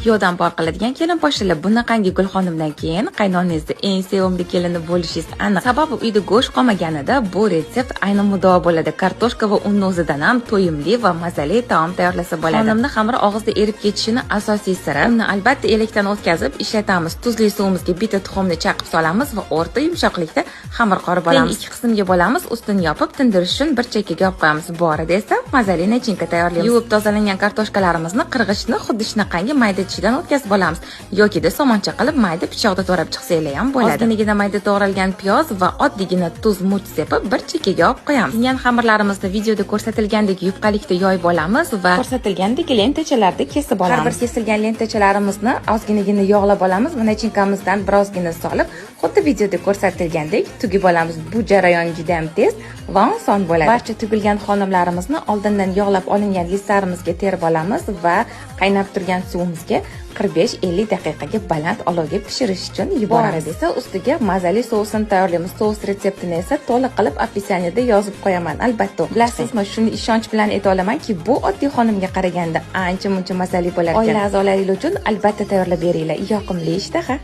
kuyovdan bor qiladigan kelin poshshalar, bunaqangi Gulxonimdan keyin qaynonangizda eng sevimli kelini bo'lishingiz aniq. Sababi uyda go'sht qolmaganida bu retsept ayni muddao bo'ladi. Kartoshka va unni o'zidan ham to'yimli va mazali taom tayyorlasa bo'ladi. Xonimni xamiri og'izda erib ketishini asosiy siri. Unni albatta elakdan o'tkazib ishlatamiz. Tuzli suvimizga bitta tuxumni chaqib solamiz va o'rta yumshoqlikda xamir qorib olamiz. Ikki qismga bo'lamiz, ustini yopib tindirish uchun bir chekkaga olib qo'yamiz. Bu orada esa mazali nachinka tayyorlaymiz. Yuvib tozalangan kartoshkalarimizni qirg'ichni xuddi shunaqangi mayda tishidan o'tkazib olamiz yoki somoncha qilib mayda pichoqda to'rab chiqsanglar ham bo'ladi. Ozginagina mayda to'g'ralgan piyoz va oddiygina tuz, murch sepib bir chekkaga olib qo'yamiz. Tingan xamirlarimizni videoda ko'rsatilgandek yupqalikda yoyib olamiz va ko'rsatilgandek lentachalarda kesib olamiz. Har bir kesilgan lentachalarimizni ozginagina yog'lab olamiz va nachinkamizdan birozgina solib, xuddi videoda ko'rsatilgandek tugib olamiz. Bu jarayon juda ham tez va oson bo'ladi. Barcha tugilgan xonimlarimizni oldindan yog'lab olingan lidlarimizga terib olamiz va qaynab turgan suvimizga 45-50 daqiqaga baland olovga pishirish uchun yuboramiz. Esa ustiga mazali sousini tayyorlaymiz. Sous retseptini esa to'liq qilib opisaniyada yozib qo'yaman. Albatta, bilasizmi, shuni ishonch bilan ayta olamanki, bu oddiy xonimga qaraganda ancha-muncha mazali bo'lar ekan. Oila a'zolaringiz uchun albatta tayyorlab beringlar. Yoqimli ishtaha.